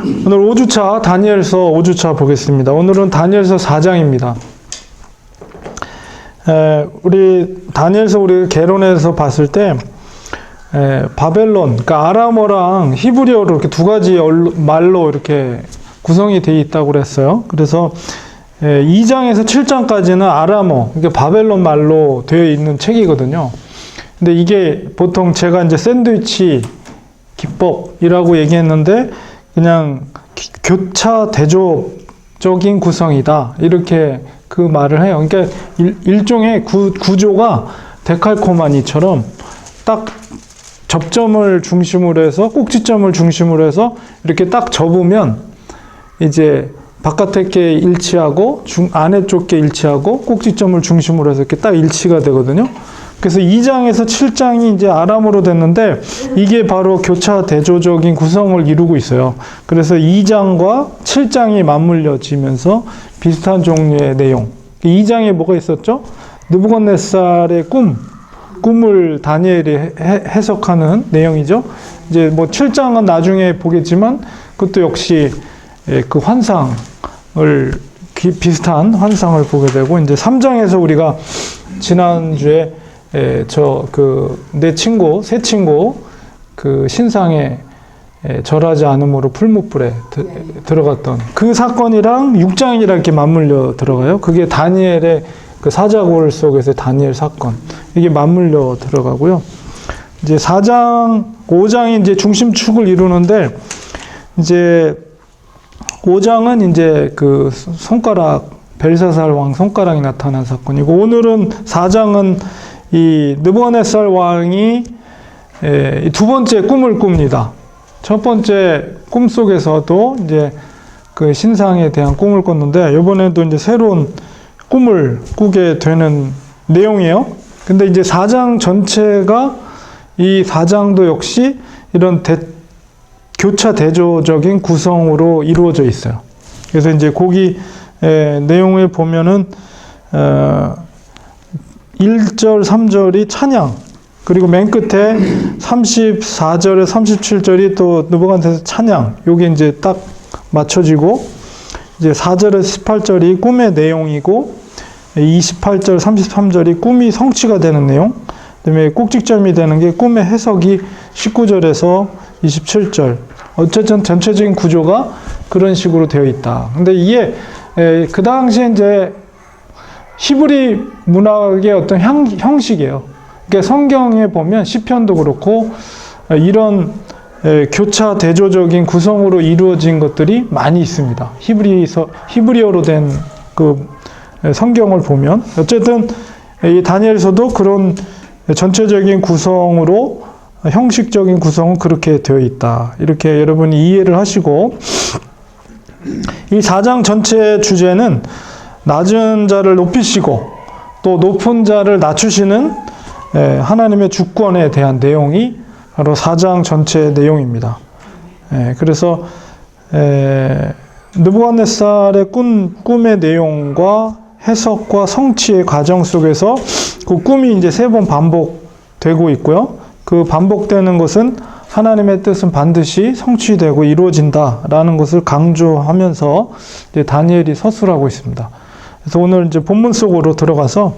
오늘 5주차 다니엘서 5주차 보겠습니다. 오늘은 다니엘서 4장입니다. 우리 다니엘서 우리 개론에서 봤을 때 바벨론, 그러니까 아람어랑 히브리어로 이렇게 두 가지 말로 이렇게 구성이 되어 있다고 그랬어요. 그래서 2장에서 7장까지는 아람어, 그러니까 바벨론 말로 되어 있는 책이거든요. 근데 이게 보통 제가 이제 샌드위치 기법이라고 얘기했는데 그냥 교차 대조적인 구성이다, 이렇게 그 말을 해요. 그러니까 일종의 구조가 데칼코마니처럼 딱 접점을 중심으로 해서 꼭지점을 중심으로 해서 이렇게 딱 접으면 이제 바깥에 게 일치하고 안에 쪽 게 일치하고 꼭지점을 중심으로 해서 이렇게 딱 일치가 되거든요. 그래서 2장에서 7장이 이제 아람어로 됐는데 이게 바로 교차 대조적인 구성을 이루고 있어요. 그래서 2장과 7장이 맞물려지면서 비슷한 종류의 내용. 2장에 뭐가 있었죠? 느부갓네살의 꿈을 다니엘이 해석하는 내용이죠. 이제 뭐 7장은 나중에 보겠지만 그것도 역시 그 환상을 비슷한 환상을 보게 되고, 이제 3장에서 우리가 지난주에 내 친구, 새 친구, 그 신상에 절하지 않음으로 풀무불에 들어갔던 그 사건이랑 6장이랑 이렇게 맞물려 들어가요. 그게 다니엘의 그 사자골 속에서 다니엘 사건, 이게 맞물려 들어가고요. 이제 4장, 5장이 이제 중심축을 이루는데, 이제 5장은 이제 그 손가락, 벨사살 왕 손가락이 나타난 사건이고, 오늘은 4장은 이 느부갓네살 왕이 두 번째 꿈을 꿉니다. 첫 번째 꿈 속에서도 이제 그 신상에 대한 꿈을 꿨는데, 이번에도 이제 새로운 꿈을 꾸게 되는 내용이에요. 근데 이제 4장 전체가, 이 4장도 역시 이런 교차 대조적인 구성으로 이루어져 있어요. 그래서 이제 거기 내용을 보면은 1절, 3절이 찬양, 그리고 맨 끝에 34절에 37절이 또 느부갓네살 찬양, 요게 이제 딱 맞춰지고, 이제 4절에서 18절이 꿈의 내용이고, 28절, 33절이 꿈이 성취가 되는 내용, 그 다음에 꼭지점이 되는 게 꿈의 해석이 19절에서 27절. 어쨌든 전체적인 구조가 그런 식으로 되어 있다. 근데 이게 그 당시에 이제 히브리 문학의 어떤 형식이에요. 그러니까 성경에 보면 시편도 그렇고 이런 교차 대조적인 구성으로 이루어진 것들이 많이 있습니다. 히브리어로 된 그 성경을 보면 어쨌든 이 다니엘서도 그런 전체적인 구성으로, 형식적인 구성은 그렇게 되어 있다, 이렇게 여러분이 이해를 하시고, 이 4장 전체 주제는 낮은 자를 높이시고 또 높은 자를 낮추시는 하나님의 주권에 대한 내용이 바로 4장 전체 내용입니다. 그래서 느부갓네살의 꿈의 내용과 해석과 성취의 과정 속에서 그 꿈이 이제 3번 반복되고 있고요. 그 반복되는 것은 하나님의 뜻은 반드시 성취되고 이루어진다라는 것을 강조하면서 이제 다니엘이 서술하고 있습니다. 그래서 오늘 이제 본문 속으로 들어가서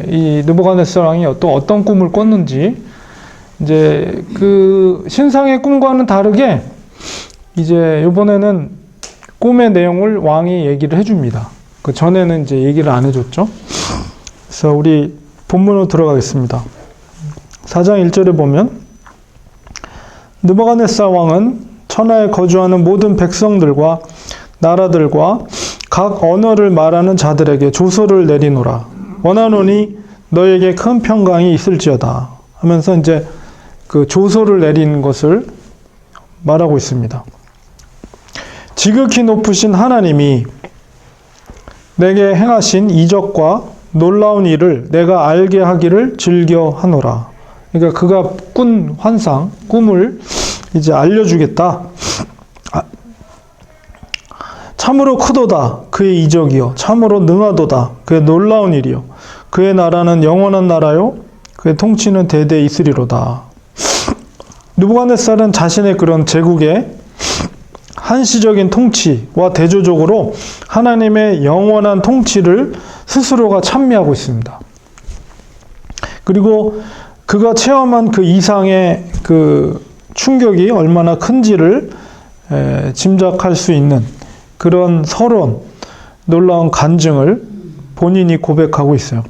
이 느부갓네살 왕이 또 어떤 꿈을 꿨는지, 이제 그 신상의 꿈과는 다르게 이제 이번에는 꿈의 내용을 왕이 얘기를 해줍니다. 그 전에는 이제 얘기를 안 해줬죠. 그래서 우리 본문으로 들어가겠습니다. 4장 1절에 보면, 느부갓네살 왕은 천하에 거주하는 모든 백성들과 나라들과 각 언어를 말하는 자들에게 조서를 내리노라. 원하노니 너에게 큰 평강이 있을지어다 하면서 이제 그 조서를 내린 것을 말하고 있습니다. 지극히 높으신 하나님이 내게 행하신 이적과 놀라운 일을 내가 알게 하기를 즐겨하노라. 그러니까 그가 꾼 환상, 꿈을 이제 알려주겠다. 참으로 크도다 그의 이적이요, 참으로 능하도다 그의 놀라운 일이요, 그의 나라는 영원한 나라요, 그의 통치는 대대 있으리로다. 느부갓네살은 자신의 그런 제국의 한시적인 통치와 대조적으로 하나님의 영원한 통치를 스스로가 찬미하고 있습니다. 그리고 그가 체험한 그 이상의 그 충격이 얼마나 큰지를 짐작할 수 있는 그런 서론, 놀라운 간증을 본인이 고백하고 있어요.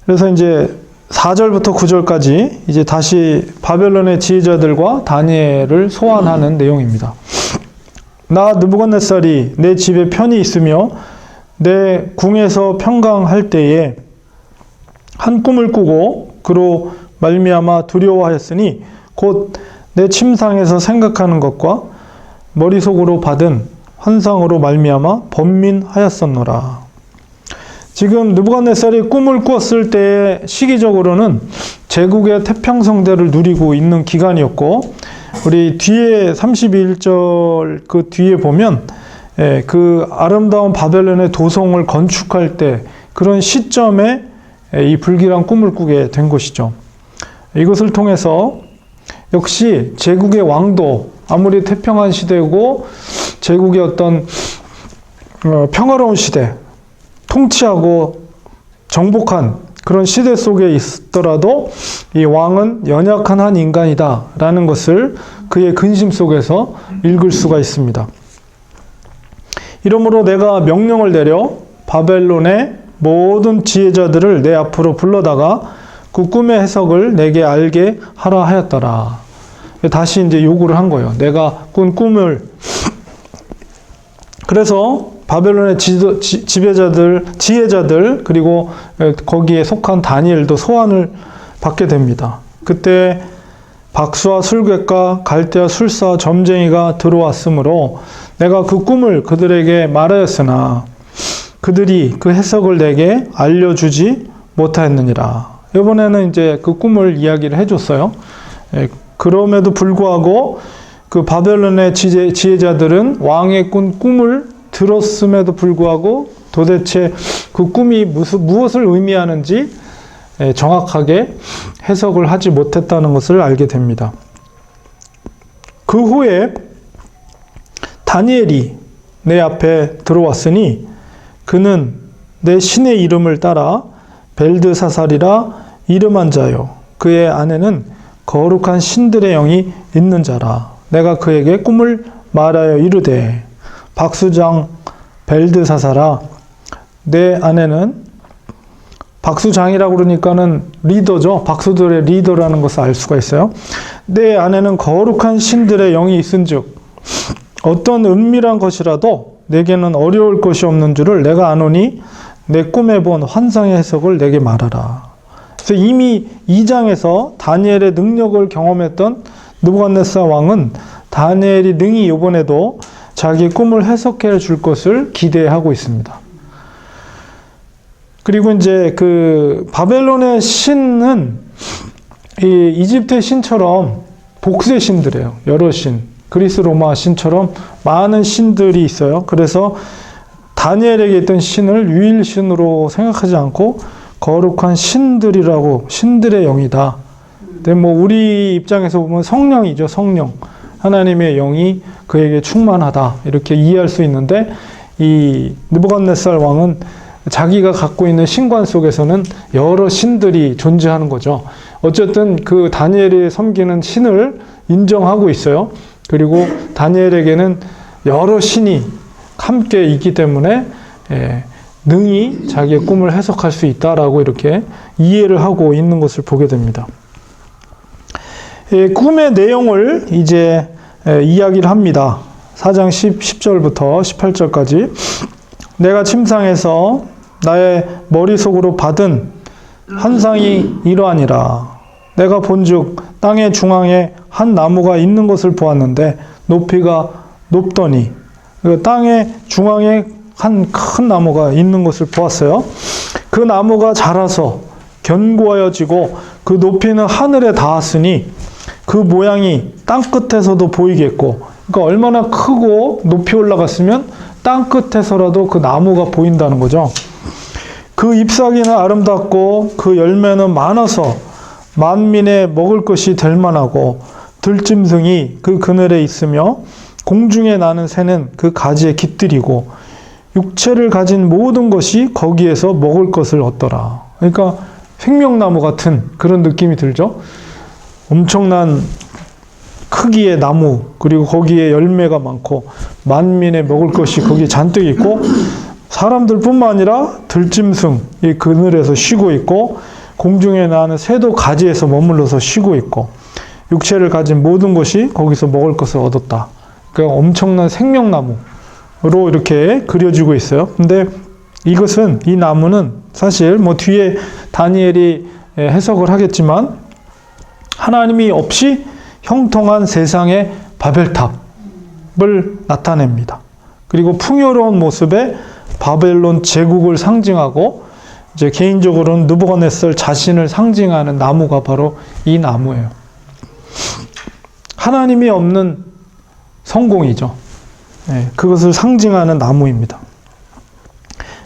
그래서 이제 4절부터 9절까지 이제 다시 바벨론의 지혜자들과 다니엘을 소환하는 내용입니다. 나 느부갓네살이 내 집에 편히 있으며 내 궁에서 평강할 때에 한 꿈을 꾸고 그로 말미암아 두려워하였으니 곧 내 침상에서 생각하는 것과 머릿속으로 받은 환상으로 말미암아 번민하였었노라. 지금 느부갓네살이 꿈을 꾸었을 때 시기적으로는 제국의 태평성대를 누리고 있는 기간이었고, 우리 뒤에 31절 그 뒤에 보면 그 아름다운 바벨론의 도성을 건축할 때 그런 시점에 이 불길한 꿈을 꾸게 된 것이죠. 이것을 통해서 역시 제국의 왕도, 아무리 태평한 시대고 제국의 어떤 평화로운 시대, 통치하고 정복한 그런 시대 속에 있더라도 이 왕은 연약한 한 인간이다 라는 것을 그의 근심 속에서 읽을 수가 있습니다. 이러므로 내가 명령을 내려 바벨론의 모든 지혜자들을 내 앞으로 불러다가 그 꿈의 해석을 내게 알게 하라 하였더라. 다시 이제 요구를 한 거예요. 내가 꾼 꿈을. 그래서 바벨론의 지혜자들 그리고 거기에 속한 다니엘도 소환을 받게 됩니다. 그때 박수와 술객과 갈대와 술사 점쟁이가 들어왔으므로 내가 그 꿈을 그들에게 말하였으나 그들이 그 해석을 내게 알려주지 못하였느니라. 이번에는 이제 그 꿈을 이야기를 해줬어요. 그럼에도 불구하고 그 바벨론의 지혜자들은 왕의 꾼 꿈을 들었음에도 불구하고 도대체 그 꿈이 무엇을 의미하는지 정확하게 해석을 하지 못했다는 것을 알게 됩니다. 그 후에 다니엘이 내 앞에 들어왔으니 그는 내 신의 이름을 따라 벨드사살이라 이름한 자요. 그의 안에는 거룩한 신들의 영이 있는 자라. 내가 그에게 꿈을 말하여 이르되 박수장 벨드사살아, 내 안에는, 박수장이라고 그러니까는 리더죠. 박수들의 리더라는 것을 알 수가 있어요. 내 안에는 거룩한 신들의 영이 있은즉 어떤 은밀한 것이라도 내게는 어려울 것이 없는 줄을 내가 아노니 내 꿈에 본 환상의 해석을 내게 말하라. 그래서 이미 2장에서 다니엘의 능력을 경험했던 느부갓네살 왕은 다니엘이 능히 이번에도 자기 꿈을 해석해 줄 것을 기대하고 있습니다. 그리고 이제 그 바벨론의 신은 이 이집트의 신처럼 복수의 신들이에요. 여러 신. 그리스 로마 신처럼 많은 신들이 있어요. 그래서 다니엘에게 있던 신을 유일신으로 생각하지 않고 거룩한 신들이라고, 신들의 영이다. 근데 뭐 우리 입장에서 보면 성령이죠. 성령. 하나님의 영이 그에게 충만하다. 이렇게 이해할 수 있는데 이 느부갓네살 왕은 자기가 갖고 있는 신관 속에서는 여러 신들이 존재하는 거죠. 어쨌든 그 다니엘이 섬기는 신을 인정하고 있어요. 그리고 다니엘에게는 여러 신이 함께 있기 때문에 능히 자기의 꿈을 해석할 수 있다라고 이렇게 이해를 하고 있는 것을 보게 됩니다. 꿈의 내용을 이제 이야기를 합니다. 4장 10절부터 18절까지 내가 침상에서 나의 머릿속으로 받은 환상이 이러하니라. 내가 본즉 땅의 중앙에 한 나무가 있는 것을 보았는데 높이가 높더니 땅의 중앙에 한 큰 나무가 있는 것을 보았어요. 그 나무가 자라서 견고하여지고 그 높이는 하늘에 닿았으니 그 모양이 땅 끝에서도 보이겠고, 그러니까 얼마나 크고 높이 올라갔으면 땅 끝에서라도 그 나무가 보인다는 거죠. 그 잎사귀는 아름답고 그 열매는 많아서 만민의 먹을 것이 될 만하고 들짐승이 그 그늘에 있으며 공중에 나는 새는 그 가지에 깃들이고 육체를 가진 모든 것이 거기에서 먹을 것을 얻더라. 그러니까 생명나무 같은 그런 느낌이 들죠. 엄청난 크기의 나무, 그리고 거기에 열매가 많고 만민의 먹을 것이 거기에 잔뜩 있고 사람들뿐만 아니라 들짐승 이 그늘에서 쉬고 있고 공중에 나는 새도 가지에서 머물러서 쉬고 있고 육체를 가진 모든 것이 거기서 먹을 것을 얻었다. 그러니까 엄청난 생명나무로 이렇게 그려지고 있어요. 근데 이것은, 이 나무는 사실 뭐 뒤에 다니엘이 해석을 하겠지만 하나님이 없이 형통한 세상의 바벨탑을 나타냅니다. 그리고 풍요로운 모습의 바벨론 제국을 상징하고 이제 개인적으로는 느부갓네살 자신을 상징하는 나무가 바로 이 나무예요. 하나님이 없는 성공이죠. 네, 그것을 상징하는 나무입니다.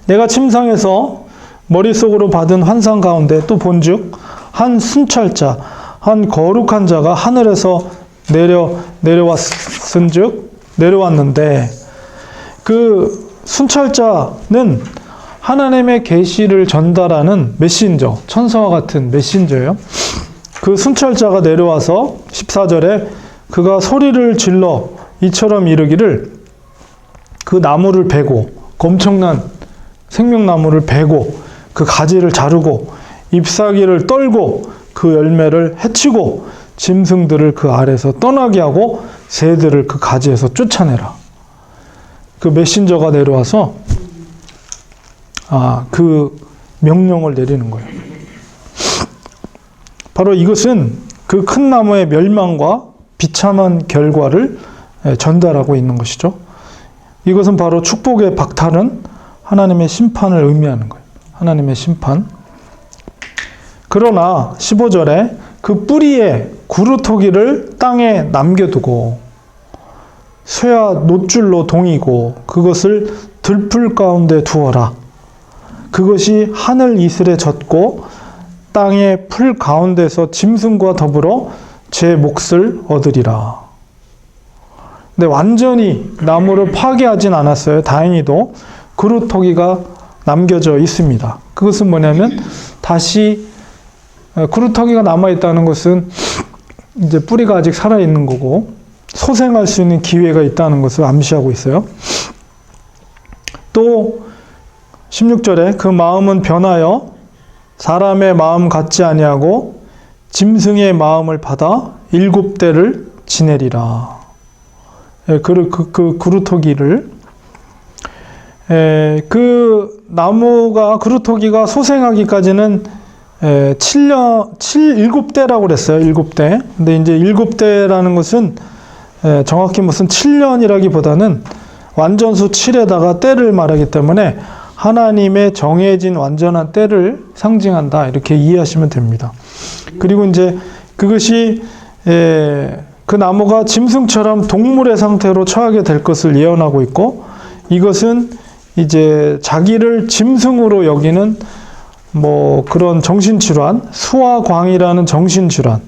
내가 침상에서 머릿속으로 받은 환상 가운데 또 본즉 한 순찰자, 한 거룩한 자가 하늘에서 내려왔는데 그 순찰자는 하나님의 계시를 전달하는 메신저, 천사와 같은 메신저예요. 그 순찰자가 내려와서 14절에 그가 소리를 질러 이처럼 이르기를, 그 나무를 베고, 엄청난 생명나무를 베고 그 가지를 자르고 잎사귀를 떨고 그 열매를 해치고 짐승들을 그 아래서 떠나게 하고 새들을 그 가지에서 쫓아내라. 그 메신저가 내려와서 그 명령을 내리는 거예요. 바로 이것은 그 큰 나무의 멸망과 비참한 결과를 전달하고 있는 것이죠. 이것은 바로 축복의 박탈은 하나님의 심판을 의미하는 거예요. 하나님의 심판. 그러나 15절에 그 뿌리에 구루토기를 땅에 남겨두고 쇠와 놋줄로 동이고 그것을 들풀 가운데 두어라. 그것이 하늘 이슬에 젖고 땅의 풀 가운데서 짐승과 더불어 제 몫을 얻으리라. 근데 완전히 나무를 파괴하진 않았어요. 다행히도 구루토기가 남겨져 있습니다. 그것은 뭐냐면 다시 구루터기가 남아있다는 것은 이제 뿌리가 아직 살아있는 거고 소생할 수 있는 기회가 있다는 것을 암시하고 있어요. 또 16절에 그 마음은 변하여 사람의 마음 같지 아니하고 짐승의 마음을 받아 7대를 지내리라. 그 구루터기를 그 나무가 구루터기가 소생하기까지는 7대라고 그랬어요. 7대. 근데 이제 7대라는 것은 정확히 무슨 7년이라기보다는 완전수 7에다가 때를 말하기 때문에 하나님의 정해진 완전한 때를 상징한다. 이렇게 이해하시면 됩니다. 그리고 이제 그것이 그 나무가 짐승처럼 동물의 상태로 처하게 될 것을 예언하고 있고, 이것은 이제 자기를 짐승으로 여기는 뭐 그런 정신질환, 수화광이라는 정신질환,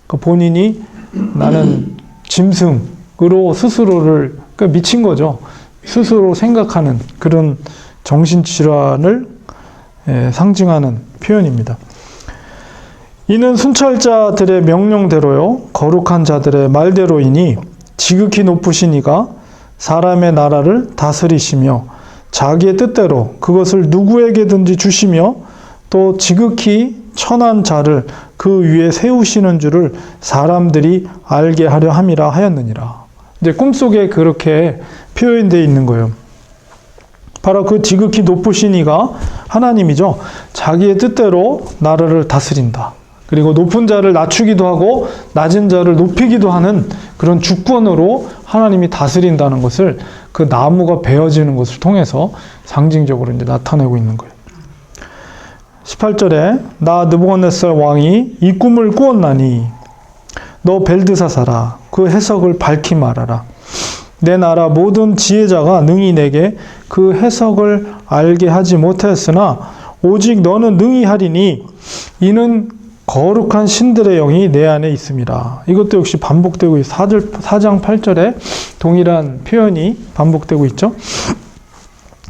본인이 나는 짐승으로 스스로를, 그러니까 미친 거죠. 스스로 생각하는 그런 정신질환을 상징하는 표현입니다. 이는 순찰자들의 명령대로요, 거룩한 자들의 말대로이니 지극히 높으신 이가 사람의 나라를 다스리시며 자기의 뜻대로 그것을 누구에게든지 주시며 또 지극히 천한 자를 그 위에 세우시는 줄을 사람들이 알게 하려 함이라 하였느니라. 이제 꿈속에 그렇게 표현되어 있는 거예요. 바로 그 지극히 높으신 이가 하나님이죠. 자기의 뜻대로 나라를 다스린다. 그리고 높은 자를 낮추기도 하고 낮은 자를 높이기도 하는 그런 주권으로 하나님이 다스린다는 것을 그 나무가 베어지는 것을 통해서 상징적으로 이제 나타내고 있는 거예요. 18절에 나 느부갓네살 왕이 이 꿈을 꾸었나니 너 벨드사사라 그 해석을 밝히 말하라. 내 나라 모든 지혜자가 능히 내게 그 해석을 알게 하지 못하였으나 오직 너는 능히 하리니 이는 거룩한 신들의 영이 내 안에 있습니다. 이것도 역시 반복되고 4장 8절에 동일한 표현이 반복되고 있죠.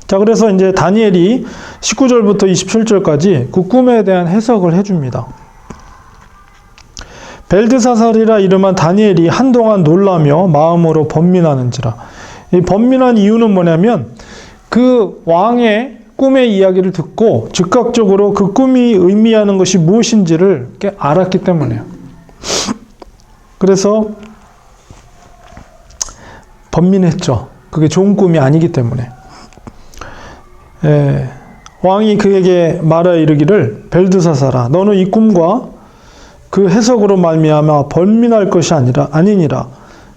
자, 그래서 이제 다니엘이 19절부터 27절까지 그 꿈에 대한 해석을 해줍니다. 벨드사살이라 이름한 다니엘이 한동안 놀라며 마음으로 번민하는지라. 이 번민한 이유는 뭐냐면 그 왕의 꿈의 이야기를 듣고 즉각적으로 그 꿈이 의미하는 것이 무엇인지를 알았기 때문에요. 그래서 번민했죠. 그게 좋은 꿈이 아니기 때문에. 왕이 그에게 말하여 이르기를 벨드사살아 너는 이 꿈과 그 해석으로 말미암아 번민할 것이 아니니라.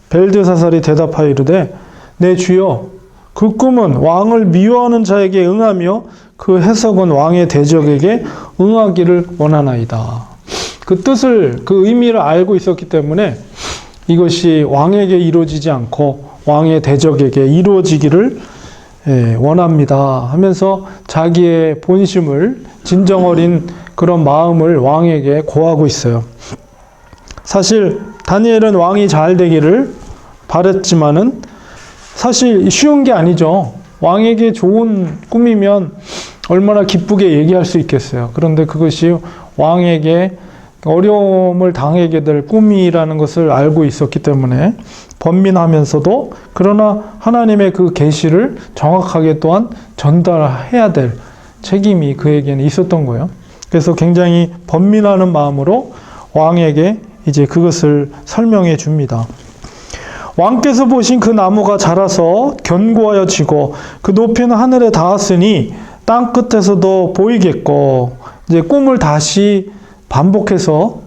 벨드사살이 대답하여 이르되 내 주여 그 꿈은 왕을 미워하는 자에게 응하며 그 해석은 왕의 대적에게 응하기를 원하나이다. 그 뜻을, 그 의미를 알고 있었기 때문에 이것이 왕에게 이루어지지 않고 왕의 대적에게 이루어지기를 원합니다 하면서 자기의 본심을, 진정 어린 그런 마음을 왕에게 고하고 있어요. 사실 다니엘은 왕이 잘 되기를 바랬지만은 사실 쉬운 게 아니죠. 왕에게 좋은 꿈이면 얼마나 기쁘게 얘기할 수 있겠어요. 그런데 그것이 왕에게 어려움을 당하게 될 꿈이라는 것을 알고 있었기 때문에 번민하면서도 그러나 하나님의 그 계시를 정확하게 또한 전달해야 될 책임이 그에게는 있었던 거예요. 그래서 굉장히 번민하는 마음으로 왕에게 이제 그것을 설명해 줍니다. 왕께서 보신 그 나무가 자라서 견고하여 지고 그 높이는 하늘에 닿았으니 땅 끝에서도 보이겠고, 이제 꿈을 다시 반복해서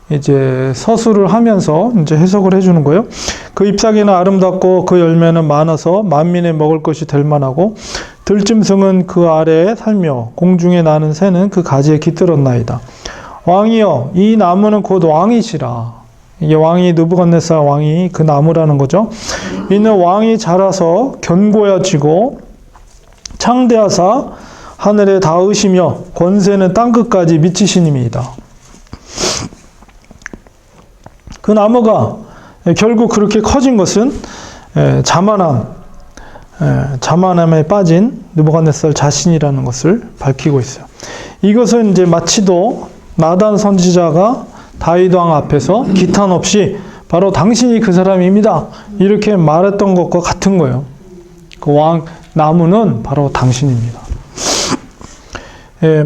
이제 서술을 하면서 이제 해석을 해주는 거예요. 그 잎사귀는 아름답고 그 열매는 많아서 만민의 먹을 것이 될 만하고 들짐승은 그 아래에 살며 공중에 나는 새는 그 가지에 깃들었나이다. 왕이여 이 나무는 곧 왕이시라. 이게 왕이 느부갓네살 왕이 그 나무라는 거죠. 이는 왕이 자라서 견고해지고 창대하사 하늘에 닿으시며 권세는 땅끝까지 미치시님이다. 그 나무가 결국 그렇게 커진 것은 자만함에 빠진 느부갓네살 자신이라는 것을 밝히고 있어요. 이것은 이제 마치도 나단 선지자가 다윗 왕 앞에서 기탄 없이 바로 당신이 그 사람입니다 이렇게 말했던 것과 같은 거예요. 그 왕 나무는 바로 당신입니다.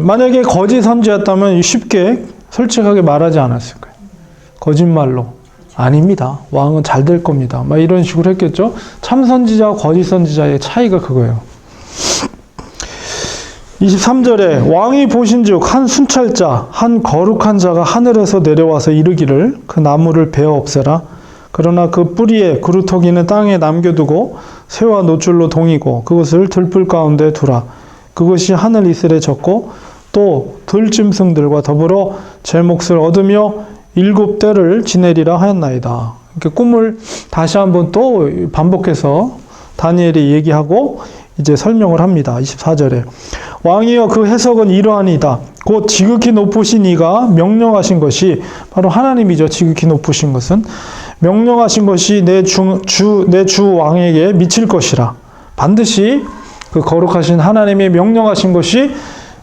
만약에 거짓 선지였다면 쉽게 솔직하게 말하지 않았을 거예요. 거짓말로 아닙니다. 왕은 잘 될 겁니다. 막 이런 식으로 했겠죠. 참 선지자와 거짓 선지자의 차이가 그거예요. 23절에 왕이 보신즉 한 순찰자, 한 거룩한 자가 하늘에서 내려와서 이르기를 그 나무를 베어 없애라. 그러나 그 뿌리에 그루터기는 땅에 남겨두고 새와 노줄로 동이고 그것을 들불 가운데 두라. 그것이 하늘 이슬에 젖고 또 들짐승들과 더불어 제 몫을 얻으며 7대를 지내리라 하였나이다. 이렇게 꿈을 다시 한번 또 반복해서 다니엘이 얘기하고 이제 설명을 합니다. 24절에 왕이여 그 해석은 이러하니이다. 곧 지극히 높으신 이가 명령하신 것이 바로 하나님이죠. 지극히 높으신 것은 명령하신 것이 내 주 왕에게 미칠 것이라. 반드시 그 거룩하신 하나님이 명령하신 것이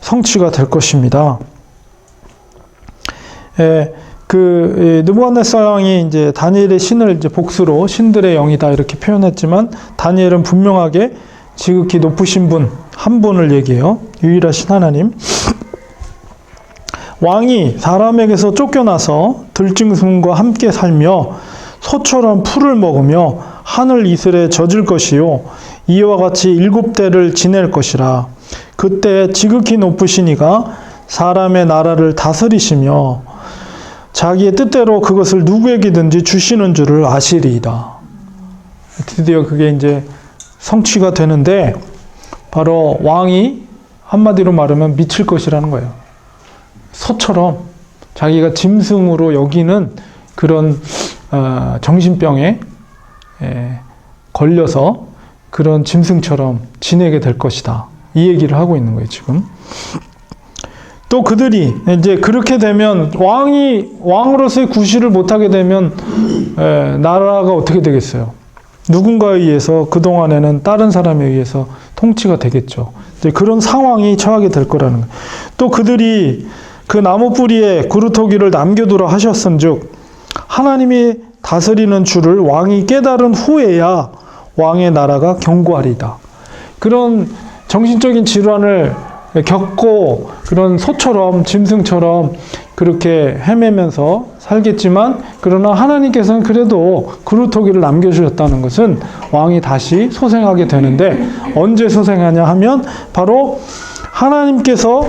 성취가 될 것입니다. 느부갓네살 왕이 이제 다니엘의 신을 이제 복수로 신들의 영이다 이렇게 표현했지만 다니엘은 분명하게 지극히 높으신 분 한 분을 얘기해요. 유일하신 하나님. 왕이 사람에게서 쫓겨나서 들짐승과 함께 살며 소처럼 풀을 먹으며 하늘 이슬에 젖을 것이요 이와 같이 7대를 지낼 것이라. 그때 지극히 높으신 이가 사람의 나라를 다스리시며 자기의 뜻대로 그것을 누구에게든지 주시는 줄을 아시리이다. 드디어 그게 이제 성취가 되는데 바로 왕이 한마디로 말하면 미칠 것이라는 거예요. 소처럼 자기가 짐승으로 여기는 그런 정신병에 걸려서 그런 짐승처럼 지내게 될 것이다. 이 얘기를 하고 있는 거예요, 지금. 또 그들이 이제 그렇게 되면 왕으로서의 구실을 못하게 되면 나라가 어떻게 되겠어요? 누군가에 의해서 그동안에는 다른 사람에 의해서 통치가 되겠죠. 이제 그런 상황이 처하게 될 거라는 거예요. 또 그들이 그 나무 뿌리에 그루터기를 남겨두라 하셨은즉 하나님이 다스리는 줄을 왕이 깨달은 후에야 왕의 나라가 견고하리다. 그런 정신적인 질환을 겪고 그런 소처럼 짐승처럼 그렇게 헤매면서 살겠지만 그러나 하나님께서는 그래도 그루터기를 남겨주셨다는 것은 왕이 다시 소생하게 되는데 언제 소생하냐 하면 바로 하나님께서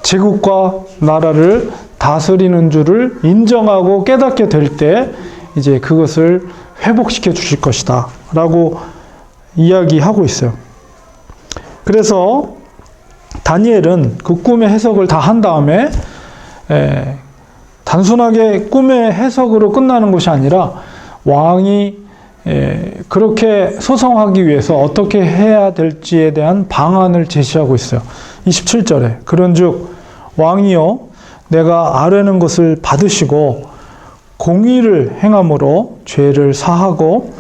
제국과 나라를 다스리는 줄을 인정하고 깨닫게 될 때 이제 그것을 회복시켜 주실 것이다 라고 이야기하고 있어요. 그래서 다니엘은 그 꿈의 해석을 다 한 다음에 단순하게 꿈의 해석으로 끝나는 것이 아니라 왕이 그렇게 소성하기 위해서 어떻게 해야 될지에 대한 방안을 제시하고 있어요. 27절에 그런즉 왕이여 내가 아뢰는 것을 받으시고 공의를 행함으로 죄를 사하고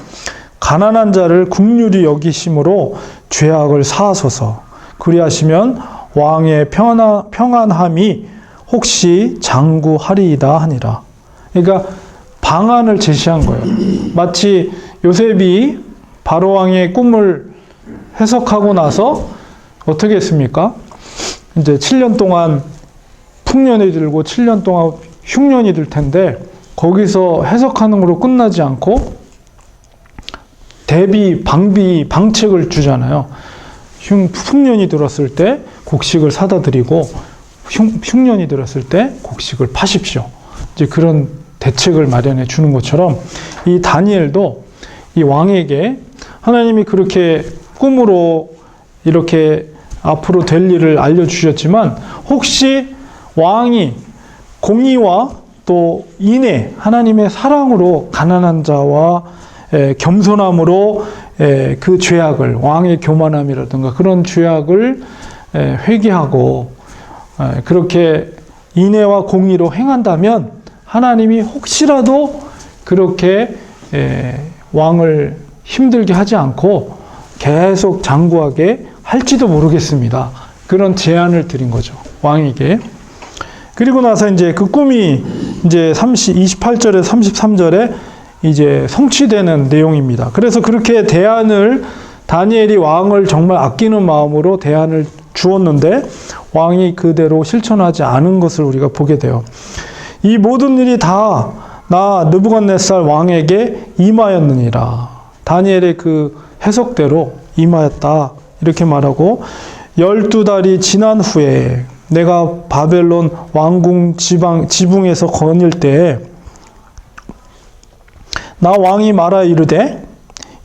가난한 자를 긍휼히 여기심으로 죄악을 사하소서. 그리하시면 왕의 평안함이 혹시 장구하리이다 하니라. 그러니까 방안을 제시한 거예요. 마치 요셉이 바로 왕의 꿈을 해석하고 나서 어떻게 했습니까? 이제 7년 동안 풍년이 들고 7년 동안 흉년이 들 텐데 거기서 해석하는 걸로 끝나지 않고 방책을 주잖아요. 풍년이 들었을 때 곡식을 사다 드리고 흉년이 들었을 때 곡식을 파십시오. 이제 그런 대책을 마련해 주는 것처럼 이 다니엘도 이 왕에게 하나님이 그렇게 꿈으로 이렇게 앞으로 될 일을 알려주셨지만 혹시 왕이 공의와 또 인애, 하나님의 사랑으로 가난한 자와 겸손함으로 그 죄악을, 왕의 교만함이라든가 그런 죄악을 회개하고 그렇게 인애와 공의로 행한다면 하나님이 혹시라도 그렇게 왕을 힘들게 하지 않고 계속 장구하게 할지도 모르겠습니다. 그런 제안을 드린 거죠. 왕에게. 그리고 나서 이제 그 꿈이 이제 28절에 33절에 이제 성취되는 내용입니다. 그래서 그렇게 다니엘이 왕을 정말 아끼는 마음으로 대안을 주었는데 왕이 그대로 실천하지 않은 것을 우리가 보게 돼요. 이 모든 일이 다 나 느부갓네살 왕에게 임하였느니라. 다니엘의 그 해석대로 임하였다. 이렇게 말하고 12달이 지난 후에 내가 바벨론 왕궁 지붕에서 거닐 때에 나 왕이 말하 이르되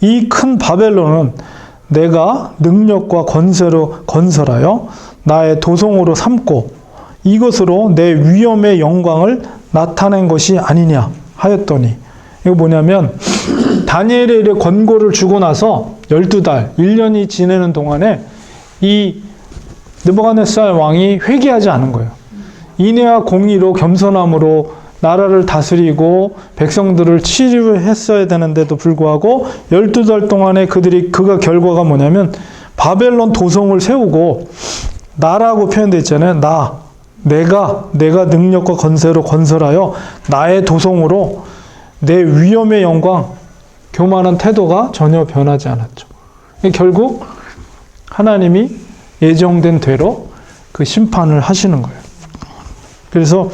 이 큰 바벨론은 내가 능력과 권세로 건설하여 나의 도성으로 삼고 이것으로 내 위엄의 영광을 나타낸 것이 아니냐 하였더니 이거 뭐냐면 다니엘의 권고를 주고 나서 12달, 1년이 지내는 동안에 이 느부갓네살 왕이 회개하지 않은 거예요. 인애와 공의로 겸손함으로 나라를 다스리고 백성들을 치유했어야 되는데도 불구하고 12달 동안에 그가 결과가 뭐냐면 바벨론 도성을 세우고 나라고 표현되어 있잖아요. 내가 능력과 권세로 건설하여 나의 도성으로 내 위엄의 영광, 교만한 태도가 전혀 변하지 않았죠. 결국 하나님이 예정된 대로 그 심판을 하시는 거예요. 그래서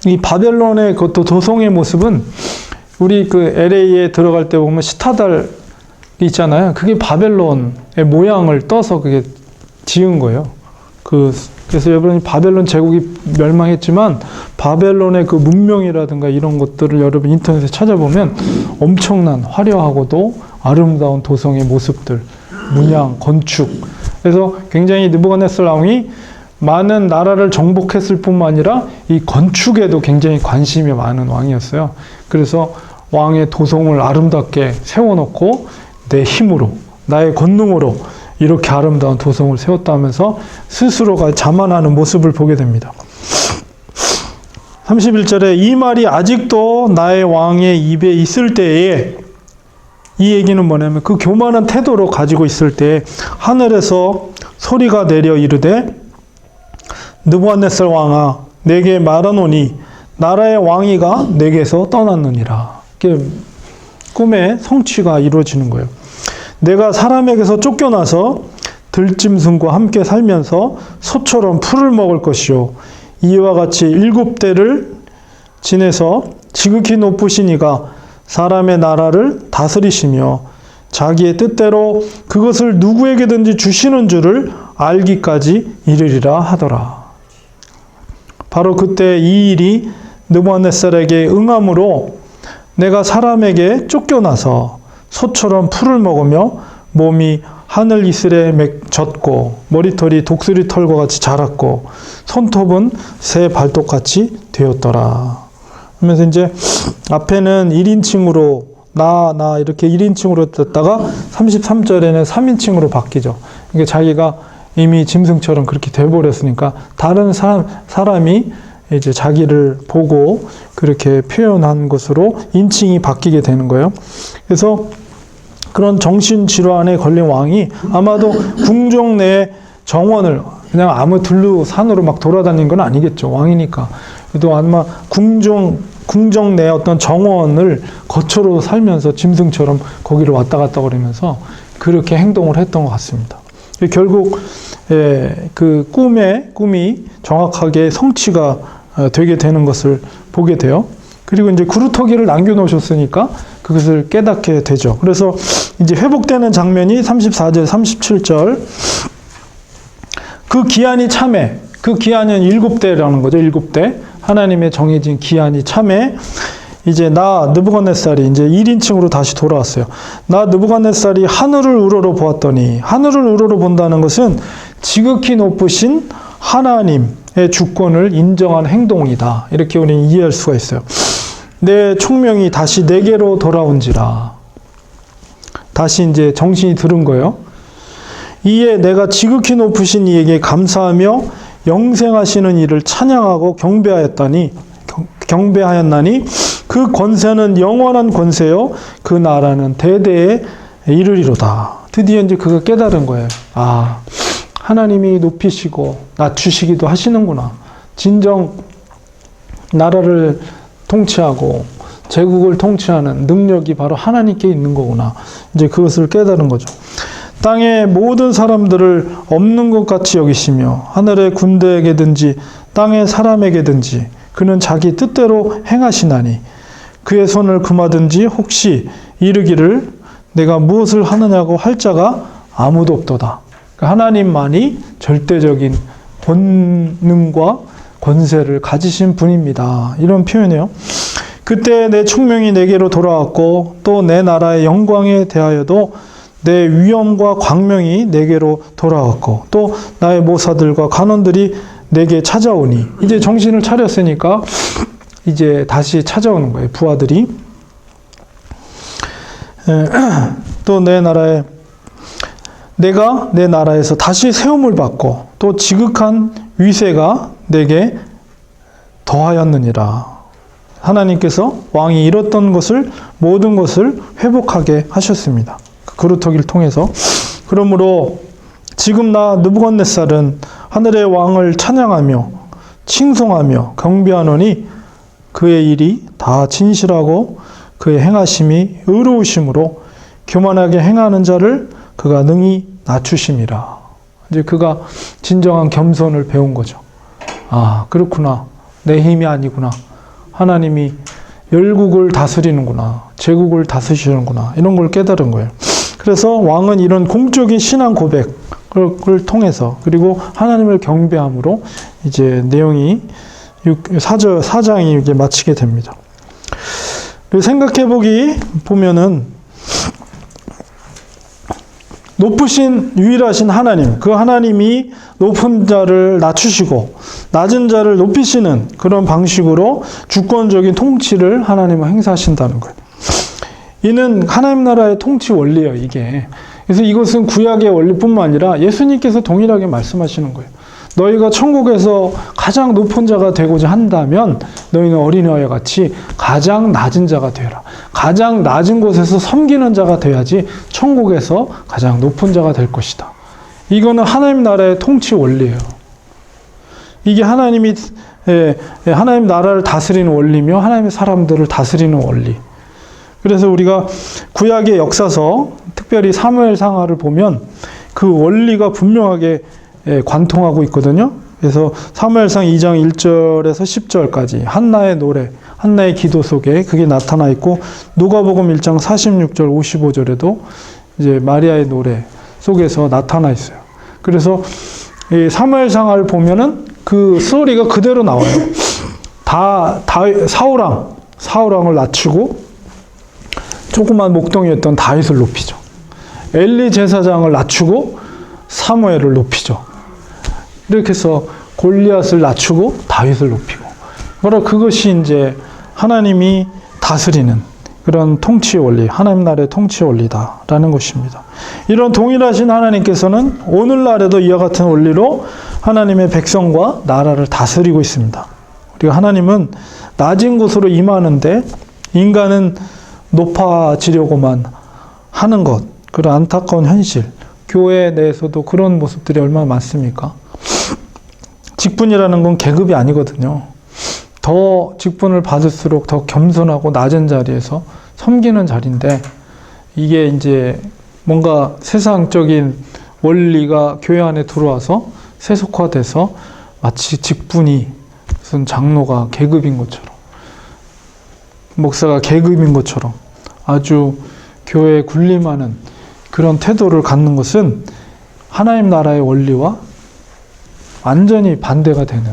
이 바벨론의 그것도 도성의 모습은 우리 그 LA에 들어갈 때 보면 시타달이 있잖아요. 그게 바벨론의 모양을 떠서 그게 지은 거예요. 그래서 여러분이 바벨론 제국이 멸망했지만 바벨론의 그 문명이라든가 이런 것들을 여러분 인터넷에 찾아보면 엄청난 화려하고도 아름다운 도성의 모습들, 문양, 건축. 그래서 굉장히 느부갓네살 왕이 많은 나라를 정복했을 뿐만 아니라 이 건축에도 굉장히 관심이 많은 왕이었어요. 그래서 왕의 도성을 아름답게 세워놓고 내 힘으로, 나의 권능으로 이렇게 아름다운 도성을 세웠다면서 스스로가 자만하는 모습을 보게 됩니다. 31절에 이 말이 아직도 나의 왕의 입에 있을 때에 이 얘기는 뭐냐면 그 교만한 태도로 가지고 있을 때 하늘에서 소리가 내려 이르되 느부갓네살 왕아 내게 말하노니 나라의 왕위가 내게서 떠났느니라. 이렇게 꿈의 성취가 이루어지는 거예요. 내가 사람에게서 쫓겨나서 들짐승과 함께 살면서 소처럼 풀을 먹을 것이요 이와 같이 7대를 지내서 지극히 높으신 이가 사람의 나라를 다스리시며 자기의 뜻대로 그것을 누구에게든지 주시는 줄을 알기까지 이르리라 하더라. 바로 그때 이 일이 느부갓네살에게 응함으로 내가 사람에게 쫓겨나서 소처럼 풀을 먹으며 몸이 하늘 이슬에 젖고 머리털이 독수리 털과 같이 자랐고 손톱은 새 발톱같이 되었더라. 하면서 이제 앞에는 1인칭으로 나 이렇게 1인칭으로 됐다가 33절에는 3인칭으로 바뀌죠. 이게 자기가 이미 짐승처럼 그렇게 돼버렸으니까 다른 사람이 이제 자기를 보고 그렇게 표현한 것으로 인칭이 바뀌게 되는 거예요. 그래서 그런 정신질환에 걸린 왕이 아마도 궁정 내 정원을 그냥 아무 들로 산으로 막 돌아다닌 건 아니겠죠. 왕이니까. 그래도 아마 궁정 내 어떤 정원을 거처로 살면서 짐승처럼 거기를 왔다 갔다 거리면서 그렇게 행동을 했던 것 같습니다. 결국 그 꿈이 정확하게 성취가 되게 되는 것을 보게 돼요. 그리고 이제 구루터기를 남겨놓으셨으니까 그것을 깨닫게 되죠. 그래서 이제 회복되는 장면이 34절, 37절. 그 기한이 참해. 그 기한은 7대라는 거죠. 7대. 하나님의 정해진 기한이 참해. 이제 나 느부갓네살이 이제 1인칭으로 다시 돌아왔어요. 나 느부갓네살이 하늘을 우러러 보았더니, 하늘을 우러러 본다는 것은 지극히 높으신 하나님의 주권을 인정한 행동이다. 이렇게 우리는 이해할 수가 있어요. 내 총명이 다시 내게로 돌아온지라. 다시 이제 정신이 들은 거예요. 이에 내가 지극히 높으신 이에게 감사하며 영생하시는 이를 찬양하고 경배하였나니 그 권세는 영원한 권세요 그 나라는 대대에 이르리로다. 드디어 이제 그가 깨달은 거예요. 아, 하나님이 높이시고 낮추시기도 하시는구나. 진정 나라를 통치하고 제국을 통치하는 능력이 바로 하나님께 있는 거구나. 이제 그것을 깨달은 거죠. 땅의 모든 사람들을 없는 것 같이 여기시며 하늘의 군대에게든지 땅의 사람에게든지 그는 자기 뜻대로 행하시나니 그의 손을 금하든지 혹시 이르기를 내가 무엇을 하느냐고 할 자가 아무도 없도다. 그러니까 하나님만이 절대적인 권능과 권세를 가지신 분입니다. 이런 표현이에요. 그때 내 총명이 내게로 돌아왔고 또 내 나라의 영광에 대하여도 내 위엄과 광명이 내게로 돌아왔고 또 나의 모사들과 간원들이 내게 찾아오니 이제 정신을 차렸으니까 이제 다시 찾아오는 거예요. 부하들이. 또 내가 내 나라에서 다시 세움을 받고 또 지극한 위세가 내게 더하였느니라. 하나님께서 왕이 잃었던 것을 모든 것을 회복하게 하셨습니다. 그루터기를 통해서. 그러므로 지금 나 느부갓네살은 하늘의 왕을 찬양하며 칭송하며 경배하노니 그의 일이 다 진실하고 그의 행하심이 의로우심으로 교만하게 행하는 자를 그가 능히 낮추심이라. 이제 그가 진정한 겸손을 배운 거죠. 아, 그렇구나. 내 힘이 아니구나. 하나님이 열국을 다스리는구나. 제국을 다스리시는구나. 이런 걸 깨달은 거예요. 그래서 왕은 이런 공적인 신앙 고백을 통해서 그리고 하나님을 경배함으로 이제 내용이 4장이 이게 마치게 됩니다. 생각해 보면은 높으신 유일하신 하나님, 그 하나님이 높은 자를 낮추시고 낮은 자를 높이시는 그런 방식으로 주권적인 통치를 하나님은 행사하신다는 거예요. 이는 하나님 나라의 통치 원리예요, 이게. 그래서 이것은 구약의 원리뿐만 아니라 예수님께서 동일하게 말씀하시는 거예요. 너희가 천국에서 가장 높은 자가 되고자 한다면 너희는 어린아이와 같이 가장 낮은 자가 되라. 가장 낮은 곳에서 섬기는 자가 돼야지 천국에서 가장 높은 자가 될 것이다. 이거는 하나님 나라의 통치 원리예요. 이게 하나님 나라를 다스리는 원리며 하나님의 사람들을 다스리는 원리. 그래서 우리가 구약의 역사서, 특별히 사무엘상하를 보면 그 원리가 분명하게 관통하고 있거든요. 그래서 사무엘상 2장 1절에서 10절까지 한나의 노래, 한나의 기도 속에 그게 나타나 있고, 누가복음 1장 46절 55절에도 이제 마리아의 노래 속에서 나타나 있어요. 그래서 이 사무엘상하를 보면은 그 스토리가 그대로 나와요. 사울왕을 낮추고 조그만 목동이었던 다윗을 높이죠. 엘리 제사장을 낮추고 사무엘을 높이죠. 이렇게 해서 골리앗을 낮추고 다윗을 높이고, 바로 그것이 이제 하나님이 다스리는 그런 통치 원리, 하나님 나라의 통치 원리다라는 것입니다. 이런 동일하신 하나님께서는 오늘날에도 이와 같은 원리로 하나님의 백성과 나라를 다스리고 있습니다. 우리가 하나님은 낮은 곳으로 임하는데 인간은 높아지려고만 하는 것, 그런 안타까운 현실, 교회 내에서도 그런 모습들이 얼마나 많습니까? 직분이라는 건 계급이 아니거든요. 더 직분을 받을수록 더 겸손하고 낮은 자리에서 섬기는 자리인데, 이게 이제 뭔가 세상적인 원리가 교회 안에 들어와서 세속화돼서 마치 직분이 무슨 장로가 계급인 것처럼, 목사가 계급인 것처럼 아주 교회에 군림하는 그런 태도를 갖는 것은 하나님 나라의 원리와 완전히 반대가 되는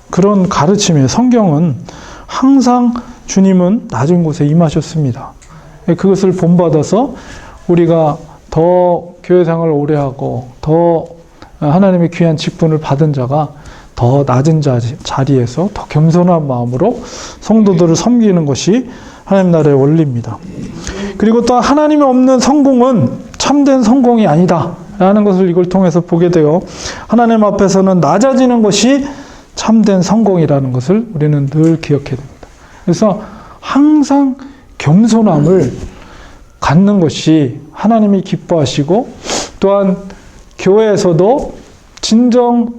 그런 가르침이에요. 성경은 항상 주님은 낮은 곳에 임하셨습니다. 그것을 본받아서 우리가 더 교회생활을 오래 하고 더 하나님의 귀한 직분을 받은 자가 더 낮은 자리에서 더 겸손한 마음으로 성도들을 섬기는 것이 하나님 나라의 원리입니다. 그리고 또 하나님이 없는 성공은 참된 성공이 아니다 라는 것을 이걸 통해서 보게 되어, 하나님 앞에서는 낮아지는 것이 참된 성공이라는 것을 우리는 늘 기억해야 됩니다. 그래서 항상 겸손함을 갖는 것이 하나님이 기뻐하시고, 또한 교회에서도 진정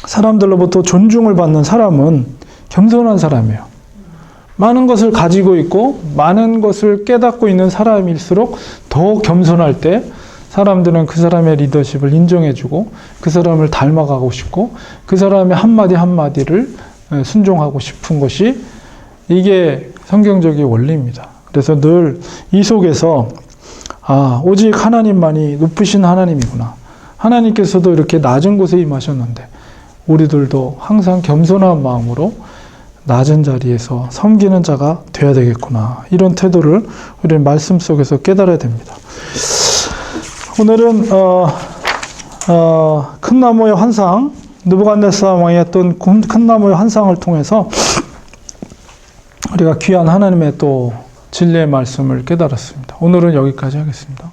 사람들로부터 존중을 받는 사람은 겸손한 사람이에요. 많은 것을 가지고 있고 많은 것을 깨닫고 있는 사람일수록 더 겸손할 때 사람들은 그 사람의 리더십을 인정해주고 그 사람을 닮아가고 싶고 그 사람의 한마디 한마디를 순종하고 싶은 것이, 이게 성경적인 원리입니다. 그래서 늘 이 속에서 오직 하나님만이 높으신 하나님이구나. 하나님께서도 이렇게 낮은 곳에 임하셨는데 우리들도 항상 겸손한 마음으로 낮은 자리에서 섬기는 자가 되어야 되겠구나. 이런 태도를 우리는 말씀 속에서 깨달아야 됩니다. 오늘은 큰 나무의 환상, 느부갓네살 왕이 했던 큰 나무의 환상을 통해서 우리가 귀한 하나님의 또 진리의 말씀을 깨달았습니다. 오늘은 여기까지 하겠습니다.